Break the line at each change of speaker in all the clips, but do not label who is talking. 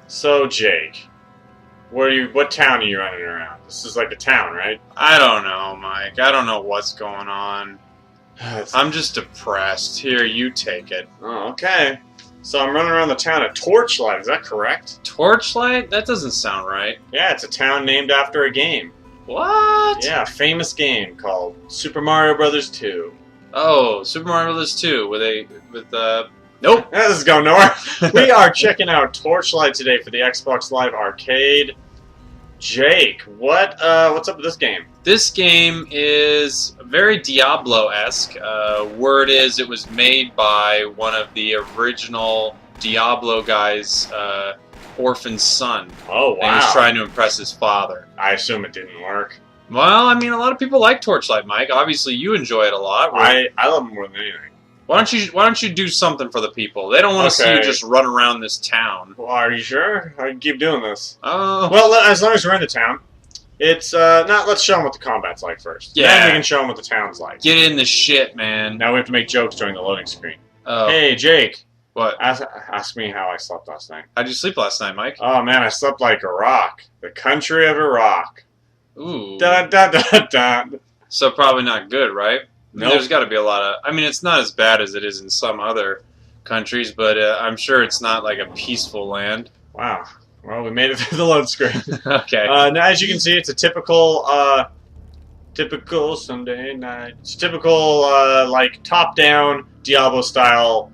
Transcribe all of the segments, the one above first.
So, Jake, what town are you running around? This is like a town, right?
I don't know, Mike. I don't know what's going on. I'm just depressed. Here, you take it.
Oh, okay. So I'm running around the town of Torchlight, is that correct?
Torchlight? That doesn't sound right.
Yeah, it's a town named after a game.
What?
Yeah, a famous game called Super Mario Brothers 2.
Oh, Super Mario Brothers 2. Nope.
This is going nowhere. We are checking out Torchlight today for the Xbox Live Arcade. Jake, what's up with this game?
This game is very Diablo-esque. Word is it was made by one of the original Diablo guys' orphan son.
Oh, wow.
And he was trying to impress his father.
I assume it didn't work.
Well, I mean, a lot of people like Torchlight, Mike. Obviously, you enjoy it a lot.
I love it more than anything.
Why don't you do something for the people? They don't want to see you just run around this town.
Well, are you sure? I can keep doing this.
Oh.
Well, as long as we're in the town, it's not. Let's show them what the combat's like first.
Yeah.
Then we can show them what the town's like.
Get in the shit, man.
Now we have to make jokes during the loading screen.
Oh.
Hey, Jake.
What?
Ask me how I slept last night.
How'd you sleep last night, Mike?
Oh man, I slept like Iraq, the country of Iraq.
Ooh.
Da da da da.
So probably not good, right? I mean,
Nope.
there's got to be a lot of... I mean, it's not as bad as it is in some other countries, but I'm sure it's not like a peaceful land.
Wow. Well, we made it through the load screen.
Okay.
Now, as you can see, it's a typical Sunday night. It's typical like top-down Diablo style.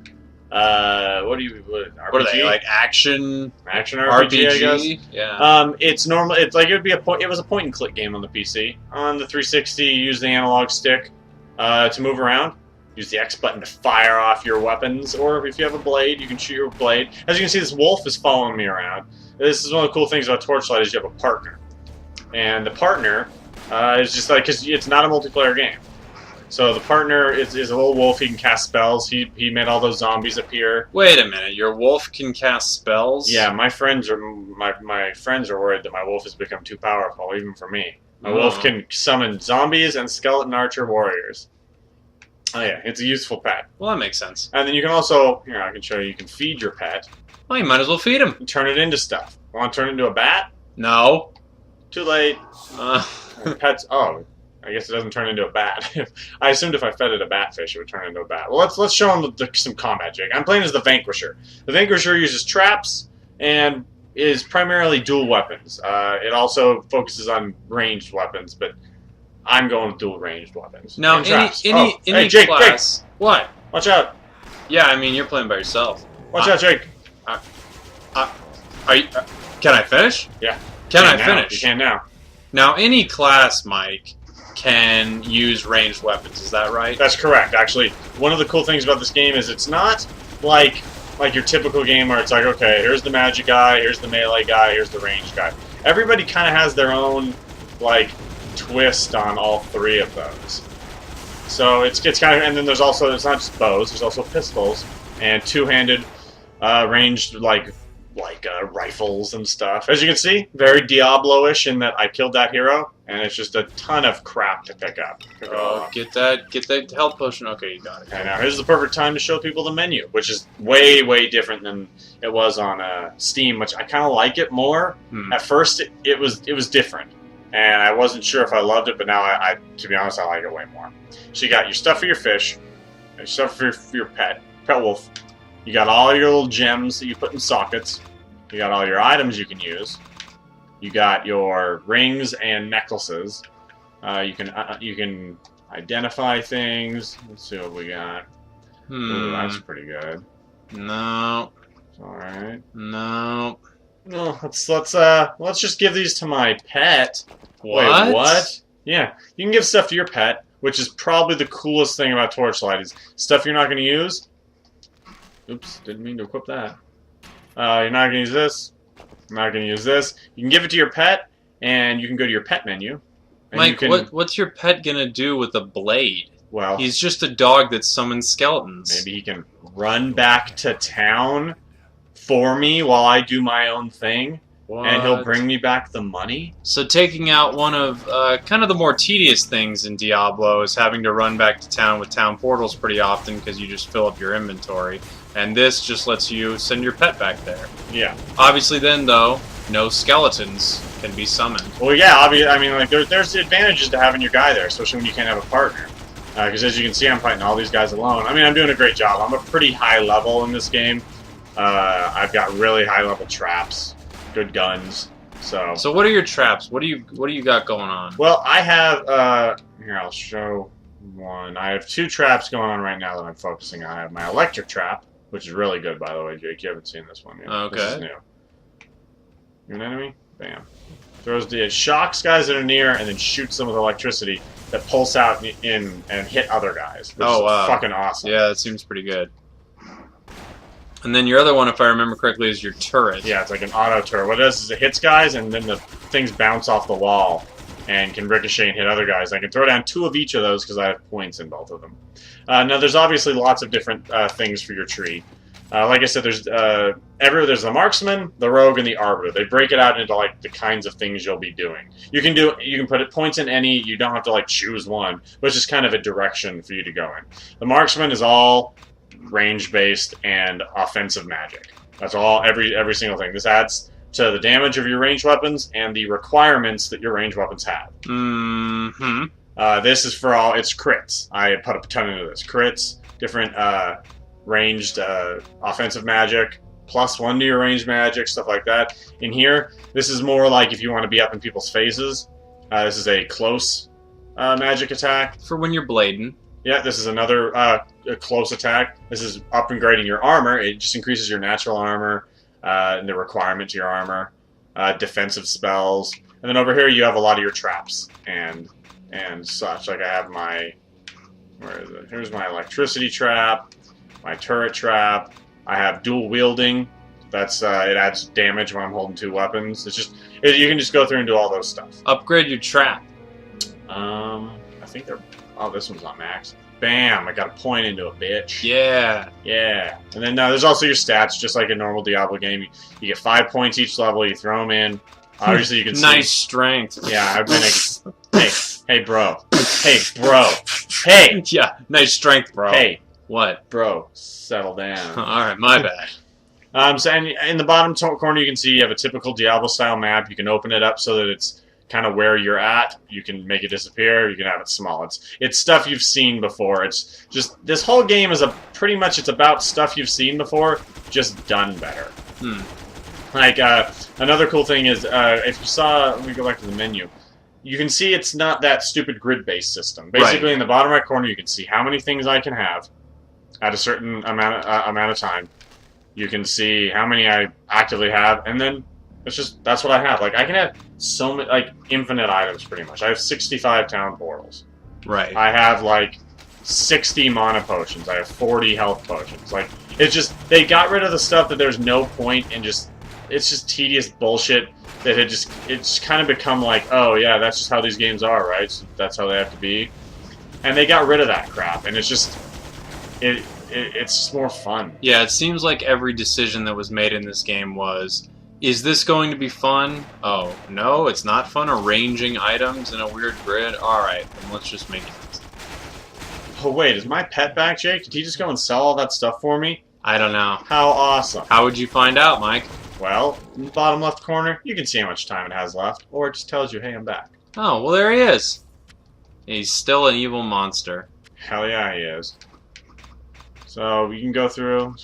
What RPG?
What are they, like action
RPG, I guess.
Yeah.
It's normal. It's like it was a point-and-click game on the PC. On the 360, you use the analog stick to move around. Use the X button to fire off your weapons, or if you have a blade, you can shoot your blade. As you can see, this wolf is following me around. This is one of the cool things about Torchlight is you have a partner, and the partner is just like, because it's not a multiplayer game. So the partner is a little wolf. He can cast spells. He made all those zombies appear.
Wait a minute. Your wolf can cast spells?
Yeah, my friends are worried that my wolf has become too powerful, even for me. My wolf can summon zombies and skeleton archer warriors. Oh yeah, it's a useful pet.
Well, that makes sense.
And then you can also, here, I can show you, you can feed your pet.
Well, you might as well feed him.
And turn it into stuff. Want to turn it into a bat?
No.
Too late. Pets, oh, I guess it doesn't turn into a bat. I assumed if I fed it a batfish, it would turn into a bat. Well, let's show him some combat, Jake. I'm playing as the Vanquisher. The Vanquisher uses traps and is primarily dual weapons. It also focuses on ranged weapons, but I'm going with dual ranged weapons.
Now, any
hey, Jake,
class...
Jake.
What?
Watch out.
Yeah, I mean, you're playing by yourself.
Watch out, Jake.
Can I finish?
Yeah.
Can I
now.
finish?
You can now.
Now, any class, Mike, can use ranged weapons. Is that right?
That's correct. Actually, one of the cool things about this game is it's not like your typical game where it's like, okay, here's the magic guy, here's the melee guy, here's the ranged guy. Everybody kind of has their own twist on all three of those. So it's kind of, and then there's also, it's not just bows, there's also pistols and two-handed ranged rifles and stuff. As you can see, very Diablo-ish in that I killed that hero, and it's just a ton of crap to pick up.
Get that health potion. Okay, you got it.
Okay, now here's the perfect time to show people the menu, which is way, way different than it was on Steam, which I kind of like it more. At first, it was different, and I wasn't sure if I loved it, but now I to be honest, I like it way more. So you got your stuff for your fish, your stuff for your pet wolf. You got all your little gems that you put in sockets. You got all your items you can use. You got your rings and necklaces. You can identify things. Let's see what we got. Ooh, that's pretty good.
No.
All right.
No.
No. Let's just give these to my pet.
What?
Wait, what? Yeah, you can give stuff to your pet, which is probably the coolest thing about Torchlight is stuff you're not going to use. Oops, didn't mean to equip that. You're not going to use this. I'm not going to use this. You can give it to your pet, and you can go to your pet menu.
Mike, what's your pet going to do with a blade?
Well,
he's just a dog that summons skeletons.
Maybe he can run back to town for me while I do my own thing. What? And he'll bring me back the money.
So taking out one of kind of the more tedious things in Diablo is having to run back to town with town portals pretty often because you just fill up your inventory. And this just lets you send your pet back there.
Yeah.
Obviously, then though, no skeletons can be summoned.
Well, yeah. I mean, like there's advantages to having your guy there, especially when you can't have a partner. Because as you can see, I'm fighting all these guys alone. I mean, I'm doing a great job. I'm a pretty high level in this game. I've got really high level traps, good guns. So
what are your traps? What do you got going on?
Well, I have here. I'll show one. I have 2 traps going on right now that I'm focusing on. I have my electric trap, which is really good, by the way, Jake. You haven't seen this one yet.
Okay.
This is new. You're an enemy? Bam. It shocks guys that are near and then shoots them with electricity that pulse out in and hit other guys. Which is fucking awesome.
Yeah, that seems pretty good. And then your other one, if I remember correctly, is your turret.
Yeah, it's like an auto turret. What it does is it hits guys, and then the things bounce off the wall and can ricochet and hit other guys. I can throw down 2 of each of those because I have points in both of them. Now, there's obviously lots of different things for your tree. Like I said, there's the marksman, the rogue, and the arbiter. They break it out into like the kinds of things you'll be doing. You can put points in any. You don't have to like choose one, but it's just kind of a direction for you to go in. The marksman is all range-based and offensive magic. That's all, every single thing. This adds to the damage of your ranged weapons and the requirements that your ranged weapons have.
Mm-hmm.
This is for all, it's crits. I put a ton into this. Crits, different ranged offensive magic, +1 to your ranged magic, stuff like that. In here, this is more like if you want to be up in people's faces. This is a close magic attack.
For when you're blading.
Yeah, this is another a close attack. This is upgrading your armor. It just increases your natural armor and the requirement to your armor. Defensive spells. And then over here you have a lot of your traps and such. Like I have my... Where is it? Here's my electricity trap. My turret trap. I have dual wielding. That's it adds damage when I'm holding 2 weapons. It's just... you can just go through and do all those stuff.
Upgrade your trap.
I think they're... Oh, this one's not max. Bam! I got a point into a bitch.
Yeah.
Yeah. And then there's also your stats, just like a normal Diablo game. You get 5 points each level. You throw them in. Obviously, you can see...
Nice strength.
Yeah, I've been hey, bro. Hey, bro. Hey!
Yeah, nice strength, bro.
Hey.
What?
Bro, settle down.
Alright, my bad.
So in the bottom corner, you can see you have a typical Diablo-style map. You can open it up so that it's kind of where you're at. You can make it disappear. You can have it small. It's stuff you've seen before. It's just this whole game is pretty much it's about stuff you've seen before, just done better. Like another cool thing is if you saw, let me go back to the menu. You can see it's not that stupid grid-based system. Basically,
right.
In the bottom right corner, you can see how many things I can have at a certain amount of time. You can see how many I actively have, and then that's what I have. Like I can have so many, like infinite items pretty much. I have 65 town portals.
Right.
I have like 60 mana potions. I have 40 health potions. Like it's just they got rid of the stuff that there's no point in. It's just tedious bullshit that it's kind of become like, oh yeah, that's just how these games are, right? So that's how they have to be. And they got rid of that crap, and it's just it's more fun.
Yeah, it seems like every decision that was made in this game was, is this going to be fun? Oh, no, it's not fun. Arranging items in a weird grid? Alright, then let's just make it.
Oh, wait, is my pet back, Jake? Did he just go and sell all that stuff for me?
I don't know.
How awesome.
How would you find out, Mike?
Well, in the bottom left corner, you can see how much time it has left, or it just tells you, hey, I'm back.
Oh, well, there he is. He's still an evil monster.
Hell yeah, he is. So, you can go through...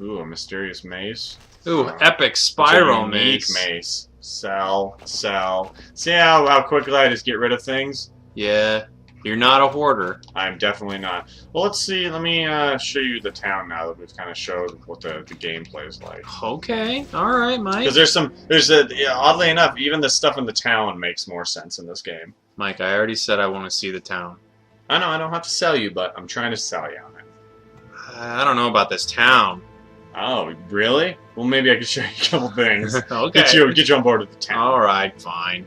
Ooh, a mysterious mace.
Ooh, epic spiral mace.
Mace. Sell. See how quickly I just get rid of things?
Yeah. You're not a hoarder.
I'm definitely not. Well, let's see. Let me show you the town now that we've kind of showed what the gameplay is like.
Okay. All right, Mike.
Because oddly enough, even the stuff in the town makes more sense in this game.
Mike, I already said I want to see the town.
I know, I don't have to sell you, but I'm trying to sell you on it.
I don't know about this town.
Oh, really? Well, maybe I could show you a couple things.
Okay.
Get you on board with the town.
All right, fine.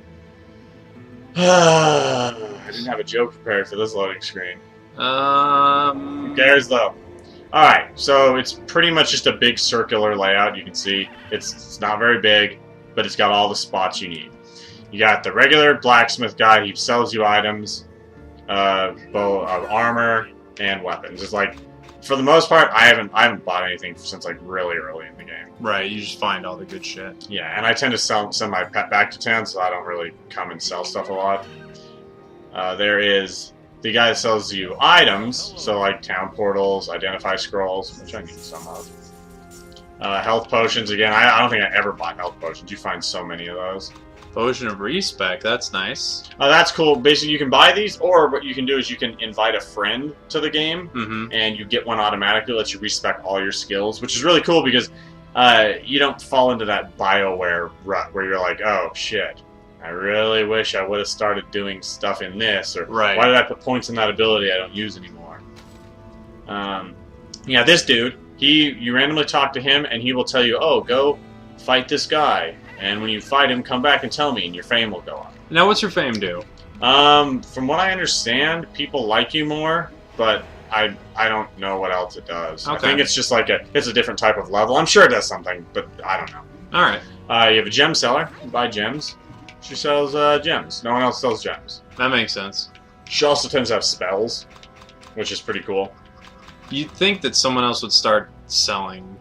I didn't have a joke prepared for this loading screen. Who cares, though? Alright, so it's pretty much just a big circular layout. You can see it's not very big, but it's got all the spots you need. You got the regular blacksmith guy. He sells you items, both of armor and weapons. It's like for the most part, I haven't bought anything since like really early in the game.
Right, you just find all the good shit.
Yeah, and I tend to send my pet back to town, so I don't really come and sell stuff a lot. There is the guy that sells you items, so like town portals, identify scrolls, which I need some of. Health potions, again, I don't think I ever bought health potions. You find so many of those.
Potion of respec, that's nice.
That's cool. Basically, you can buy these, or what you can do is you can invite a friend to the game, and you get one automatically, lets you respec all your skills, which is really cool because you don't fall into that BioWare rut where you're like, oh, shit, I really wish I would have started doing stuff in this, or why did I put points in that ability I don't use anymore? Yeah, this dude, you randomly talk to him, and he will tell you, oh, go fight this guy. And when you fight him, come back and tell me, and your fame will go up.
Now, what's your fame do?
From what I understand, people like you more, but I don't know what else it does. Okay. I think it's just like it's a different type of level. I'm sure it does something, but I don't know.
All right.
You have a gem seller. You buy gems. She sells gems. No one else sells gems.
That makes sense.
She also tends to have spells, which is pretty cool.
You'd think that someone else would start selling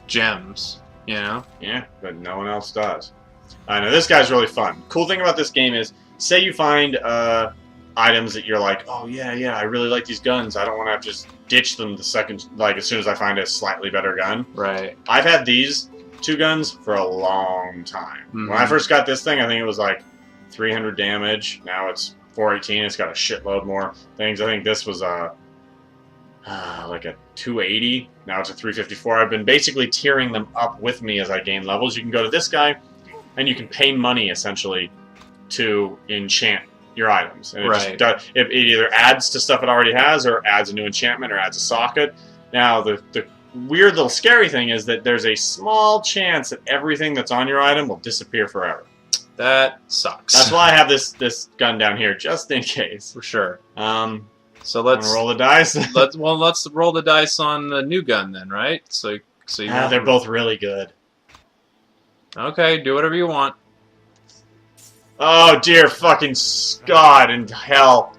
gems. You know?
Yeah, but no one else does. I know this guy's really fun. Cool thing about this game is, say you find items that you're like, oh yeah, I really like these guns. I don't want to have to just ditch them the second, like as soon as I find a slightly better gun.
Right.
I've had these two guns for a long time. When I first got this thing, I think it was like 300 damage. Now it's 418. It's got a shitload more things. I think this was like a 280. Now it's a 354. I've been basically tiering them up with me as I gain levels. You can go to this guy, and you can pay money, essentially, to enchant your items. And it either adds to stuff it already has, or adds a new enchantment, or adds a socket. Now, the weird little scary thing is that there's a small chance that everything that's on your item will disappear forever.
That sucks.
That's why I have this gun down here, just in case.
For sure. So
let's roll the dice.
let's roll the dice on the new gun then, right? So you
they're both really good.
Okay, do whatever you want.
Oh dear fucking God in hell.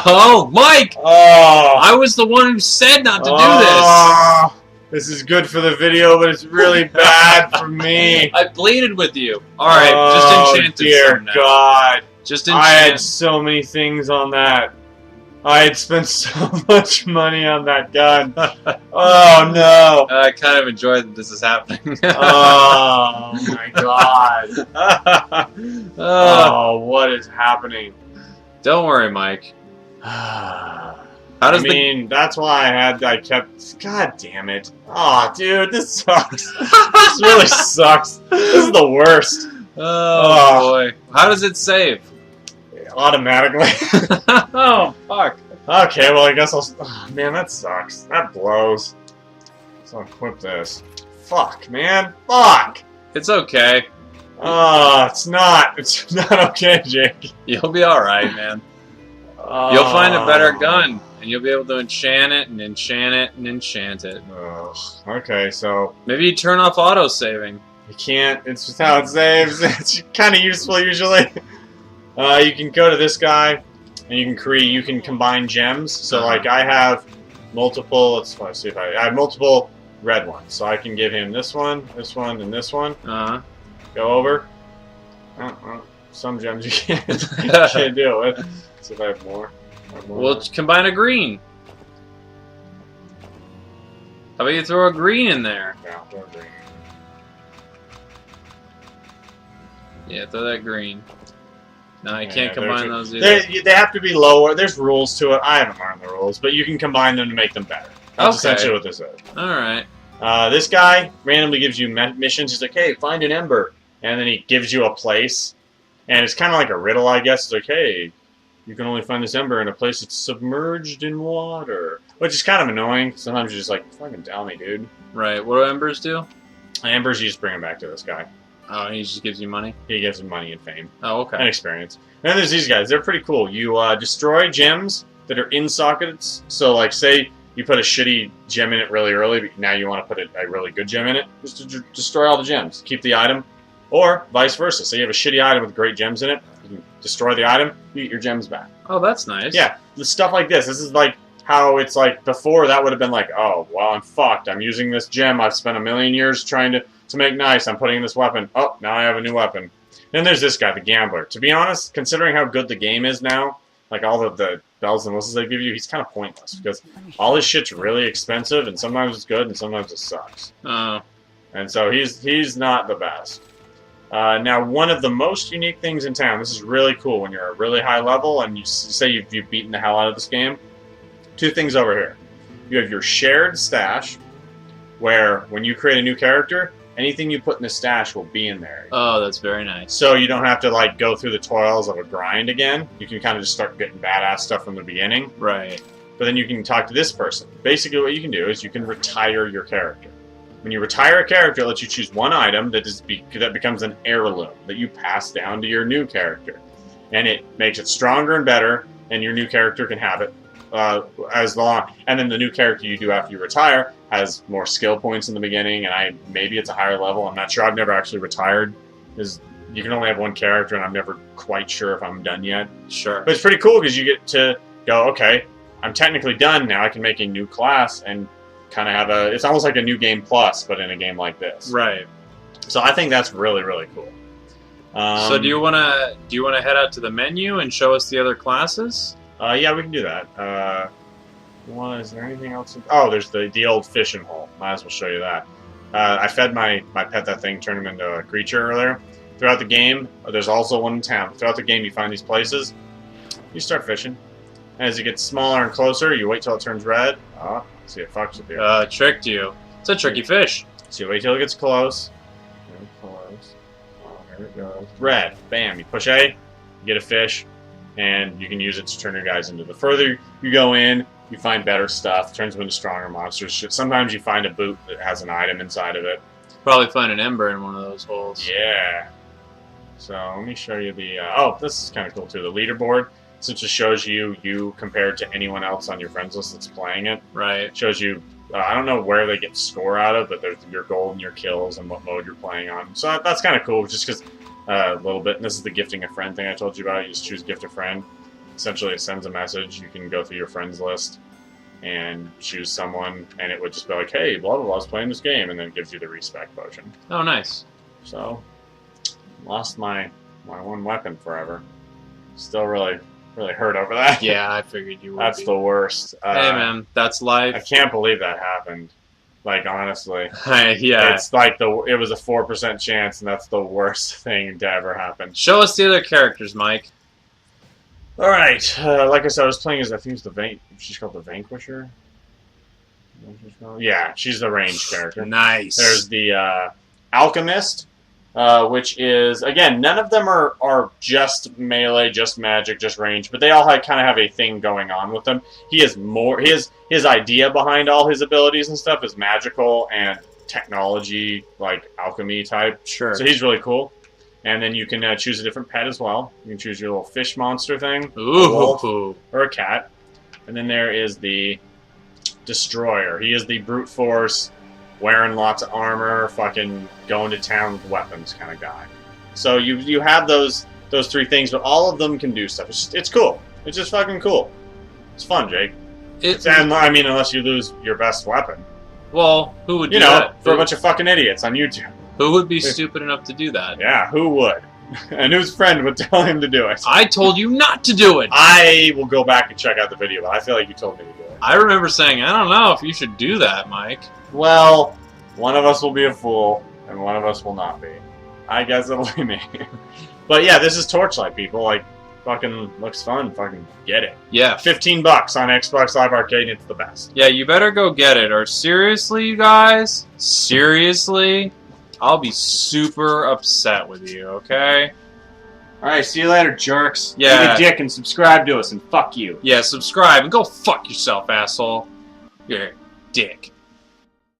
Oh, Mike!
Oh,
I was the one who said not to do
this. This is good for the video, but it's really bad for me.
I pleaded with you. All right, just enchant it.
Dear God!
Just enchant.
I had so many things on that. I had spent so much money on that gun. Oh no!
I kind of enjoy that this is happening.
Oh my God! Oh, what is happening?
Don't worry, Mike.
That's why I kept. God damn it! Oh, dude, this sucks. This really sucks. This is the worst.
Oh boy! How does it save?
Automatically.
Oh, fuck.
Okay, well, I guess I'll... Oh, man, that sucks. That blows. So I'll equip this. Fuck, man. Fuck!
It's okay.
Oh, it's not. It's not okay, Jake.
You'll be alright, man. You'll find a better gun, and you'll be able to enchant it, and enchant it, and enchant it.
Okay, so...
Maybe you turn off auto-saving.
You can't. It's just how it saves. It's kind of useful, usually. You can go to this guy, and you can combine gems. So, like, I have multiple, let's see if I have multiple red ones. So I can give him this one, and this one. Go over. Some gems you can't deal with. Let's see if I have more.
Well, combine a green. How about you throw a green in there?
Yeah, throw a green.
Yeah, throw that green. No, you can't combine those either.
They have to be lower. There's rules to it. I haven't learned the rules, but you can combine them to make them better. That's essentially what this is.
Alright.
This guy randomly gives you missions. He's like, hey, find an ember. And then he gives you a place. And it's kind of like a riddle, I guess. It's like, hey, you can only find this ember in a place that's submerged in water. Which is kind of annoying. Sometimes you're just like, fucking tell me, dude.
Right. What do embers do?
Embers, you just bring them back to this guy.
Oh, he just gives you money?
He gives you money and fame.
Oh, okay.
And experience. And then there's these guys. They're pretty cool. You destroy gems that are in sockets. So, like, say you put a shitty gem in it really early, but now you want to put a really good gem in it. Just destroy all the gems. Keep the item. Or vice versa. So you have a shitty item with great gems in it. You can destroy the item. You get your gems back.
Oh, that's nice.
Yeah. The stuff like this. This is like how it's like before that would have been like, oh, well, I'm fucked. I'm using this gem I've spent a million years trying to make nice. I'm putting in this weapon. Oh, now I have a new weapon. Then there's this guy, the gambler. To be honest, considering how good the game is now, like all of the bells and whistles they give you, he's kind of pointless because all his shit's really expensive, and sometimes it's good and sometimes it sucks. And so he's not the best. Now, one of the most unique things in town, this is really cool when you're at a really high level and you say you've beaten the hell out of this game. Two things over here. You have your shared stash, where when you create a new character, anything you put in the stash will be in there.
Oh, that's very nice.
So you don't have to like go through the toils of a grind again. You can kind of just start getting badass stuff from the beginning.
Right.
But then you can talk to this person. Basically what you can do is you can retire your character. When you retire a character, it lets you choose one item that becomes an heirloom that you pass down to your new character. And it makes it stronger and better, and your new character can have it and then the new character you do after you retire has more skill points in the beginning, and maybe it's a higher level. I'm not sure. I've never actually retired, because you can only have one character, and I'm never quite sure if I'm done yet.
Sure.
But it's pretty cool because you get to go, okay, I'm technically done now. I can make a new class and kind of have it's almost like a new game plus, but in a game like this.
Right. So
I think that's really, really cool.
So do you wanna head out to the menu and show us the other classes?
Yeah, we can do that. Is there anything else? Oh, there's the old fishing hole. Might as well show you that. I fed my pet that thing, turned him into a creature earlier. Throughout the game, there's also one in town. Throughout the game, you find these places. You start fishing. And as it gets smaller and closer, you wait till it turns red. Oh, see, it fucks with you.
Tricked you. It's a tricky fish.
So you wait till it gets close. Close. Oh, there it goes. Red. Bam. You push A, you get a fish. And you can use it to turn your guys into. The further you go in, you find better stuff. Turns them into stronger monsters. Sometimes you find a boot that has an item inside of it.
Probably find an ember in one of those holes.
Yeah. So let me show you the. Oh, this is kind of cool too. The leaderboard, since it shows you compared to anyone else on your friends list that's playing it.
Right.
It shows you. I don't know where they get score out of, but there's your gold and your kills and what mode you're playing on. So that's kind of cool, just because. A little bit, and this is the gifting a friend thing I told you about. You just choose gift a friend. Essentially, it sends a message. You can go through your friends list and choose someone, and it would just be like, hey, blah, blah, blah, I was playing this game, and then it gives you the respec potion.
Oh, nice.
So, lost my one weapon forever. Still really hurt over that.
Yeah, I figured you would.
That's the worst.
Hey, man, that's life.
I can't believe that happened. Like, honestly.
Yeah.
It's like it was a 4% chance, and that's the worst thing to ever happen.
Show us the other characters, Mike.
Alright, like I said, I was playing as, I think it's she's called the Vanquisher? Yeah, she's the ranged character.
Nice.
There's the Alchemist, which is, again, none of them are just melee, just magic, just range, but they all kind of have a thing going on with them. He has more, his idea behind all his abilities and stuff is magical and technology, like alchemy type.
Sure.
So he's really cool. And then you can choose a different pet as well. You can choose your little fish monster thing,
ooh,
a wolf, or a cat. And then there is the Destroyer. He is the brute force, wearing lots of armor, fucking going to town with weapons kind of guy. So you have those three things, but all of them can do stuff. It's cool. It's just fucking cool. It's fun, Jake. And I mean, unless you lose your best weapon.
Well, who would do that?
For a bunch of fucking idiots on YouTube.
Who would be stupid enough to do that?
Yeah, who would? And whose friend would tell him to do it?
I told you not to do it!
I will go back and check out the video, but I feel like you told me to do it.
I remember saying, I don't know if you should do that, Mike.
Well, one of us will be a fool, and one of us will not be. I guess it'll be me. But yeah, this is Torchlight, people. Like, fucking looks fun. Fucking get it.
Yeah.
$15 on Xbox Live Arcade, it's the best.
Yeah, you better go get it. Or seriously, you guys? Seriously? I'll be super upset with you, okay?
Alright, see you later, jerks.
Yeah.
Eat a dick and subscribe to us, and fuck you.
Yeah, subscribe and go fuck yourself, asshole. You're a dick.